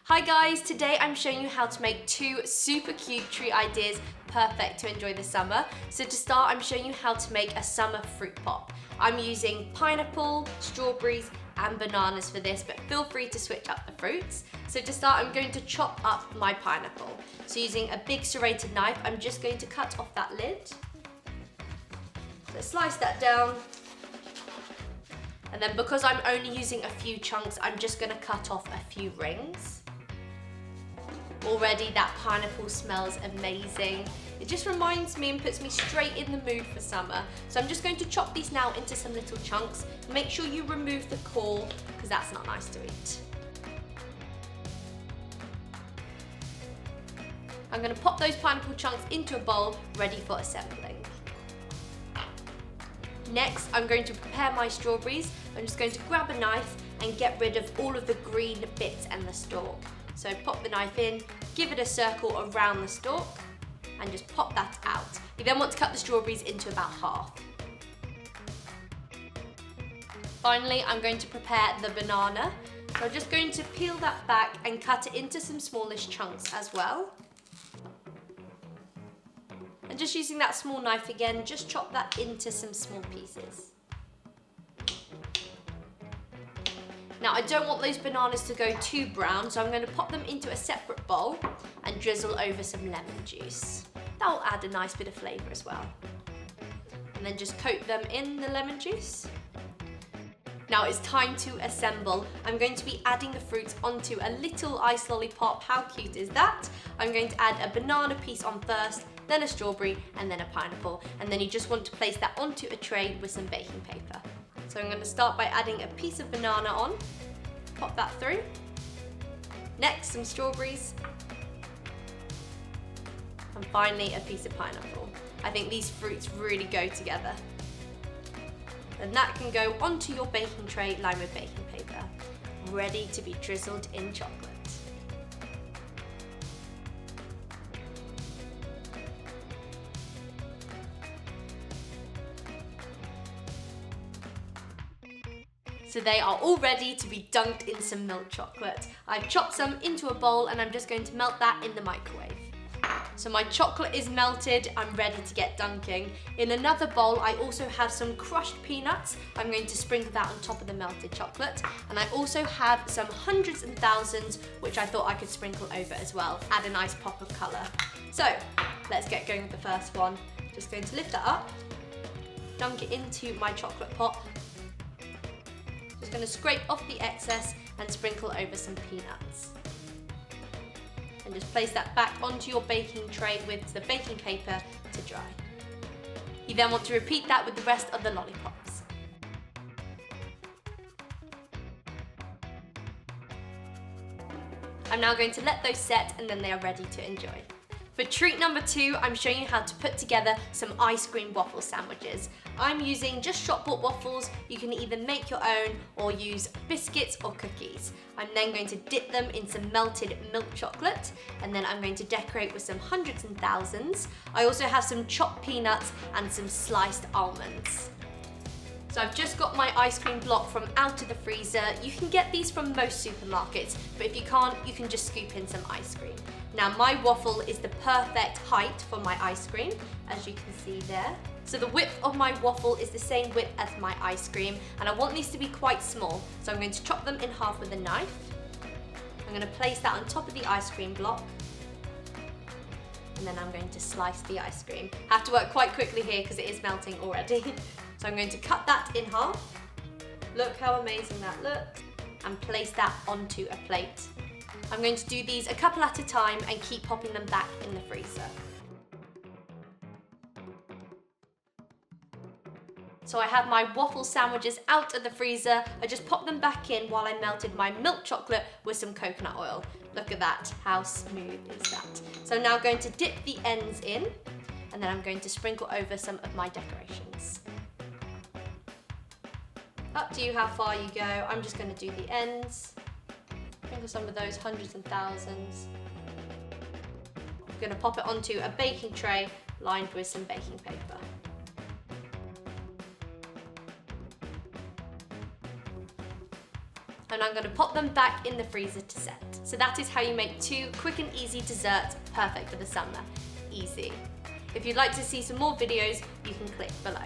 Hi guys, today I'm showing you how to make two super cute treat ideas perfect to enjoy the summer. So to start, I'm showing you how to make a summer fruit pop. I'm using pineapple, strawberries, and bananas for this, but feel free to switch up the fruits. So to start, I'm going to chop up my pineapple. So using a big serrated knife, I'm just going to cut off that lid. So slice that down. And then because I'm only using a few chunks, I'm just gonna cut off a few rings. Already that pineapple smells amazing. It just reminds me and puts me straight in the mood for summer. So I'm just going to chop these now into some little chunks. Make sure you remove the core because that's not nice to eat. I'm going to pop those pineapple chunks into a bowl ready for assembling. Next, I'm going to prepare my strawberries. I'm just going to grab a knife and get rid of all of the green bits and the stalk. So pop the knife in, give it a circle around the stalk, and just pop that out. You then want to cut the strawberries into about half. Finally, I'm going to prepare the banana. So I'm just going to peel that back and cut it into some smallish chunks as well. And just using that small knife again, just chop that into some small pieces. Now I don't want those bananas to go too brown, so I'm going to pop them into a separate bowl and drizzle over some lemon juice. That will add a nice bit of flavour as well. And then just coat them in the lemon juice. Now it's time to assemble. I'm going to be adding the fruits onto a little ice lollipop. How cute is that? I'm going to add a banana piece on first, then a strawberry, and then a pineapple. And then you just want to place that onto a tray with some baking paper. So I'm going to start by adding a piece of banana on, pop that through. Next, some strawberries. And finally, a piece of pineapple. I think these fruits really go together. And that can go onto your baking tray lined with baking paper, ready to be drizzled in chocolate. So they are all ready to be dunked in some milk chocolate. I've chopped some into a bowl and I'm just going to melt that in the microwave. So my chocolate is melted, I'm ready to get dunking. In another bowl, I also have some crushed peanuts. I'm going to sprinkle that on top of the melted chocolate. And I also have some Hundreds and Thousands, which I thought I could sprinkle over as well. Add a nice pop of colour. So let's get going with the first one. Just going to lift that up, dunk it into my chocolate pot. Just going to scrape off the excess and sprinkle over some peanuts. And just place that back onto your baking tray with the baking paper to dry. You then want to repeat that with the rest of the lollipops. I'm now going to let those set and then they are ready to enjoy. For treat number 2, I'm showing you how to put together some ice cream waffle sandwiches. I'm using just shop-bought waffles. You can either make your own or use biscuits or cookies. I'm then going to dip them in some melted milk chocolate, and then I'm going to decorate with some Hundreds and Thousands. I also have some chopped peanuts and some sliced almonds. So I've just got my ice cream block from out of the freezer. You can get these from most supermarkets, but if you can't, you can just scoop in some ice cream. Now my waffle is the perfect height for my ice cream, as you can see there. So the width of my waffle is the same width as my ice cream, and I want these to be quite small. So I'm going to chop them in half with a knife. I'm going to place that on top of the ice cream block. And then I'm going to slice the ice cream. I have to work quite quickly here because it is melting already. So I'm going to cut that in half. Look how amazing that looks. And place that onto a plate. I'm going to do these a couple at a time and keep popping them back in the freezer. So I have my waffle sandwiches out of the freezer. I just popped them back in while I melted my milk chocolate with some coconut oil. Look at that, how smooth is that? So I'm now going to dip the ends in, and then I'm going to sprinkle over some of my decorations. Up to you how far you go. I'm just going to do the ends. Sprinkle some of those Hundreds and Thousands. I'm going to pop it onto a baking tray lined with some baking paper. And I'm going to pop them back in the freezer to set. So that is how you make 2 quick and easy desserts perfect for the summer. Easy. If you'd like to see some more videos, you can click below.